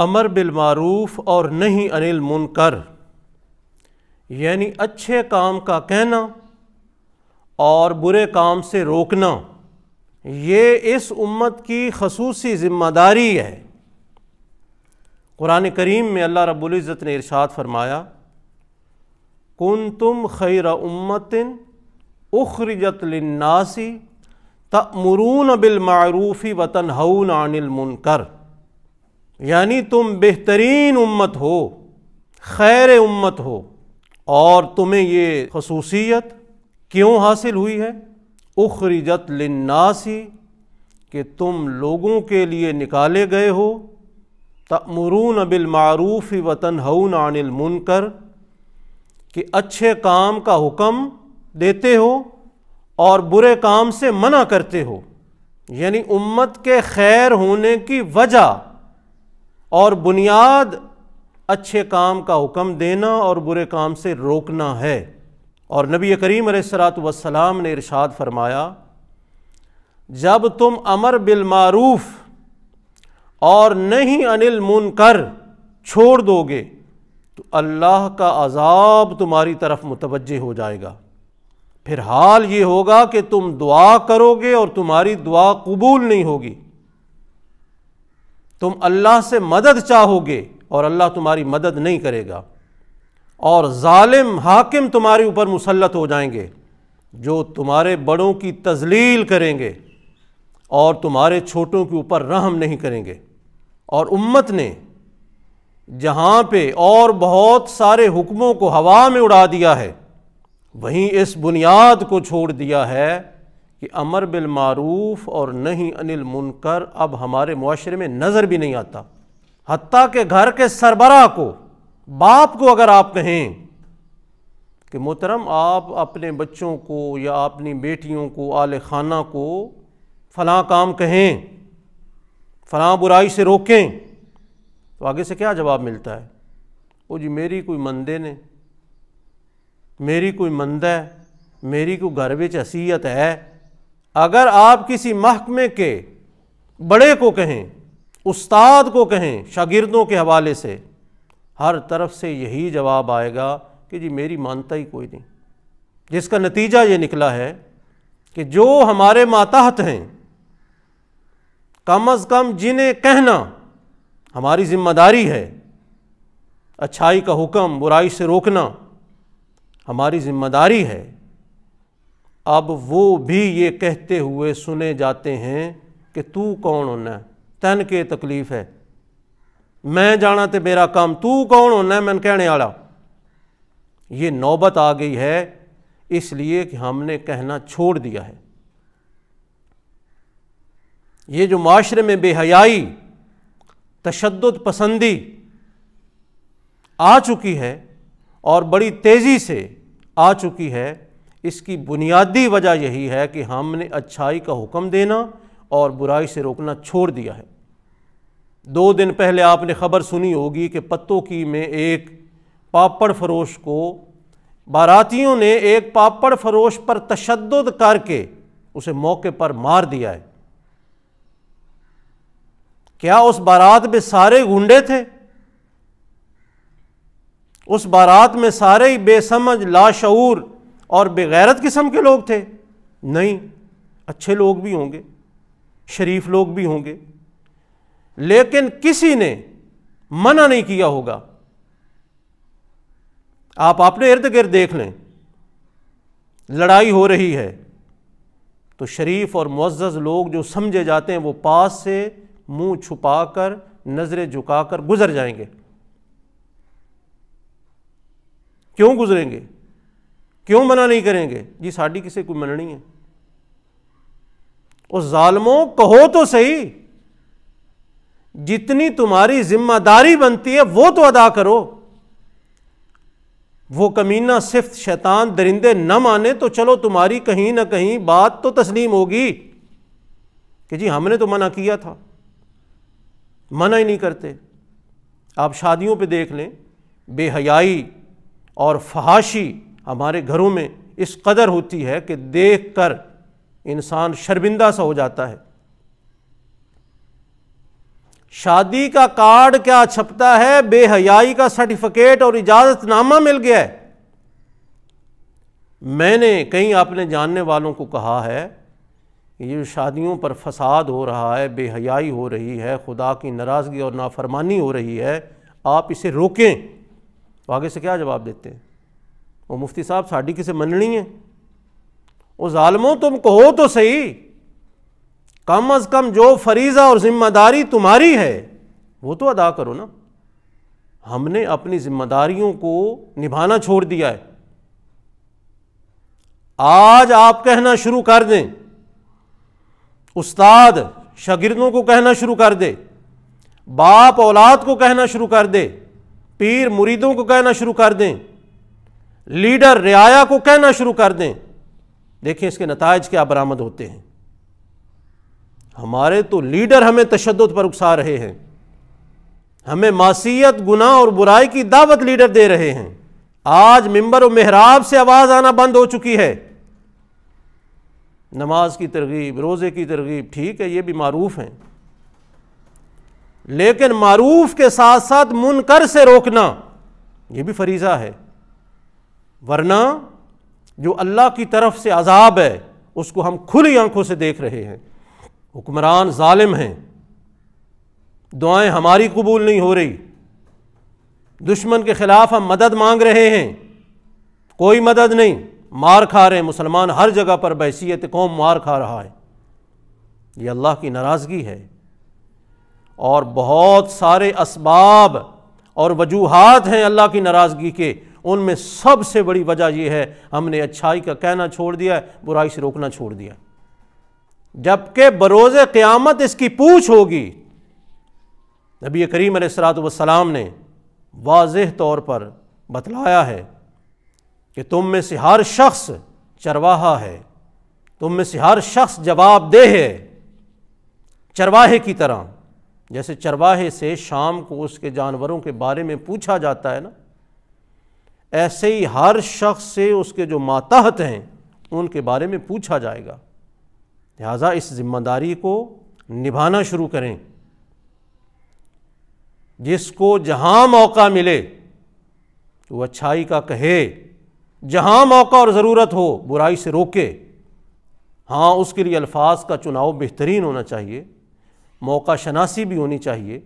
امر بالمعروف اور نہی عن المنکر، یعنی اچھے کام کا کہنا اور برے کام سے روکنا، یہ اس امت کی خصوصی ذمہ داری ہے۔ قرآن کریم میں اللہ رب العزت نے ارشاد فرمایا، کنتم خیر امت اخرجت للناس تأمرون بالمعروف وتنہون عن المنکر، یعنی تم بہترین امت ہو، خیر امت ہو، اور تمہیں یہ خصوصیت کیوں حاصل ہوئی ہے؟ اخرجت للناس، کہ تم لوگوں کے لیے نکالے گئے ہو، تأمرون بالمعروف وتنہون عن المنکر، کہ اچھے کام کا حکم دیتے ہو اور برے کام سے منع کرتے ہو، یعنی امت کے خیر ہونے کی وجہ اور بنیاد اچھے کام کا حکم دینا اور برے کام سے روکنا ہے۔ اور نبی کریم علیہ الصلوۃ والسلام نے ارشاد فرمایا، جب تم امر بالمعروف اور نہی عن المنکر چھوڑ دو گے تو اللہ کا عذاب تمہاری طرف متوجہ ہو جائے گا، پھر حال یہ ہوگا کہ تم دعا کرو گے اور تمہاری دعا قبول نہیں ہوگی، تم اللہ سے مدد چاہو گے اور اللہ تمہاری مدد نہیں کرے گا، اور ظالم حاکم تمہارے اوپر مسلط ہو جائیں گے جو تمہارے بڑوں کی تذلیل کریں گے اور تمہارے چھوٹوں کے اوپر رحم نہیں کریں گے۔ اور امت نے جہاں پہ اور بہت سارے حکموں کو ہوا میں اڑا دیا ہے، وہیں اس بنیاد کو چھوڑ دیا ہے کہ امر بالمعروف اور نہی عن المنکر اب ہمارے معاشرے میں نظر بھی نہیں آتا۔ حتیٰ کہ گھر کے سربراہ کو، باپ کو اگر آپ کہیں کہ محترم آپ اپنے بچوں کو یا اپنی بیٹیوں کو، آل خانہ کو فلاں کام کہیں، فلاں برائی سے روکیں، تو آگے سے کیا جواب ملتا ہے؟ وہ جی میری کوئی مندے نے، میری کوئی مندہ ہے، میری کوئی گھر وچ حیثیت ہے۔ اگر آپ کسی محکمے کے بڑے کو کہیں، استاد کو کہیں، شاگردوں کے حوالے سے، ہر طرف سے یہی جواب آئے گا کہ جی میری مانتا ہی کوئی نہیں، جس کا نتیجہ یہ نکلا ہے کہ جو ہمارے ماتحت ہیں، کم از کم جنہیں کہنا ہماری ذمہ داری ہے، اچھائی کا حکم، برائی سے روکنا ہماری ذمہ داری ہے، اب وہ بھی یہ کہتے ہوئے سنے جاتے ہیں کہ تو کون ہونا ہے، تن کے تکلیف ہے، میں جانا تے میرا کام، تو کون ہونا ہے میں کہنے والا۔ یہ نوبت آ گئی ہے اس لیے کہ ہم نے کہنا چھوڑ دیا ہے۔ یہ جو معاشرے میں بے حیائی، تشدد پسندی آ چکی ہے اور بڑی تیزی سے آ چکی ہے، اس کی بنیادی وجہ یہی ہے کہ ہم نے اچھائی کا حکم دینا اور برائی سے روکنا چھوڑ دیا ہے۔ 2 دن پہلے آپ نے خبر سنی ہوگی کہ پتوں کی میں ایک پاپڑ فروش کو باراتیوں نے ایک پاپڑ فروش پر تشدد کر کے اسے موقع پر مار دیا ہے۔ کیا اس بارات میں سارے گنڈے تھے؟ اس بارات میں سارے ہی بے سمجھ، لاشعور اور بے غیرت قسم کے لوگ تھے؟ نہیں، اچھے لوگ بھی ہوں گے، شریف لوگ بھی ہوں گے، لیکن کسی نے منع نہیں کیا ہوگا۔ آپ اپنے ارد گرد دیکھ لیں، لڑائی ہو رہی ہے تو شریف اور معزز لوگ جو سمجھے جاتے ہیں وہ پاس سے منہ چھپا کر، نظریں جھکا کر گزر جائیں گے۔ کیوں گزریں گے؟ کیوں منع نہیں کریں گے؟ جی ساڈی کسی کوئی مننی ہے۔ اس ظالموں کہو تو صحیح، جتنی تمہاری ذمہ داری بنتی ہے وہ تو ادا کرو۔ وہ کمینہ صفت شیطان درندے نہ مانے تو چلو تمہاری کہیں نہ کہیں بات تو تسلیم ہوگی کہ جی ہم نے تو منع کیا تھا، منع ہی نہیں کرتے۔ آپ شادیوں پہ دیکھ لیں، بے حیائی اور فحاشی ہمارے گھروں میں اس قدر ہوتی ہے کہ دیکھ کر انسان شرمندہ سا ہو جاتا ہے۔ شادی کا کارڈ کیا چھپتا ہے، بے حیائی کا سرٹیفکیٹ اور اجازت نامہ مل گیا ہے۔ میں نے کئی اپنے جاننے والوں کو کہا ہے کہ یہ شادیوں پر فساد ہو رہا ہے، بے حیائی ہو رہی ہے، خدا کی ناراضگی اور نافرمانی ہو رہی ہے، آپ اسے روکیں۔ تو آگے سے کیا جواب دیتے ہیں؟ وہ مفتی صاحب ساڈی کسے مننی ہے؟ وہ ظالموں تم کہو تو صحیح، کم از کم جو فریضہ اور ذمہ داری تمہاری ہے وہ تو ادا کرو نا۔ ہم نے اپنی ذمہ داریوں کو نبھانا چھوڑ دیا ہے۔ آج آپ کہنا شروع کر دیں، استاد شاگردوں کو کہنا شروع کر دے، باپ اولاد کو کہنا شروع کر دے، پیر مریدوں کو کہنا شروع کر دیں، لیڈر رعایا کو کہنا شروع کر دیں، دیکھیں اس کے نتائج کیا برآمد ہوتے ہیں۔ ہمارے تو لیڈر ہمیں تشدد پر اکسا رہے ہیں، ہمیں معصیت، گناہ اور برائی کی دعوت لیڈر دے رہے ہیں۔ آج ممبر و محراب سے آواز آنا بند ہو چکی ہے۔ نماز کی ترغیب، روزے کی ترغیب، ٹھیک ہے یہ بھی معروف ہیں، لیکن معروف کے ساتھ ساتھ منکر سے روکنا یہ بھی فریضہ ہے، ورنہ جو اللہ کی طرف سے عذاب ہے اس کو ہم کھلی آنکھوں سے دیکھ رہے ہیں۔ حکمران ظالم ہیں، دعائیں ہماری قبول نہیں ہو رہی، دشمن کے خلاف ہم مدد مانگ رہے ہیں، کوئی مدد نہیں، مار کھا رہے ہیں، مسلمان ہر جگہ پر بحیثیت قوم مار کھا رہا ہے۔ یہ اللہ کی ناراضگی ہے، اور بہت سارے اسباب اور وجوہات ہیں اللہ کی ناراضگی کے، ان میں سب سے بڑی وجہ یہ ہے ہم نے اچھائی کا کہنا چھوڑ دیا ہے، برائی سے روکنا چھوڑ دیا، جبکہ بروز قیامت اس کی پوچھ ہوگی۔ نبی کریم علیہ الصلوۃ والسلام نے واضح طور پر بتلایا ہے کہ تم میں سے ہر شخص چرواہا ہے، تم میں سے ہر شخص جواب دہ ہے، چرواہے کی طرح۔ جیسے چرواہے سے شام کو اس کے جانوروں کے بارے میں پوچھا جاتا ہے نا، ایسے ہی ہر شخص سے اس کے جو ماتحت ہیں ان کے بارے میں پوچھا جائے گا۔ لہٰذا اس ذمہ داری کو نبھانا شروع کریں۔ جس کو جہاں موقع ملے وہ اچھائی کا کہے، جہاں موقع اور ضرورت ہو برائی سے روکے۔ ہاں اس کے لیے الفاظ کا چناؤ بہترین ہونا چاہیے، موقع شناسی بھی ہونی چاہیے،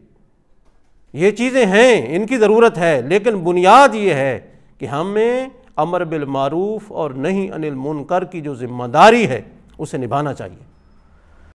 یہ چیزیں ہیں، ان کی ضرورت ہے، لیکن بنیاد یہ ہے کہ ہمیں امر بالمعروف اور نہی عن المنکر کی جو ذمہ داری ہے اسے نبھانا چاہیے۔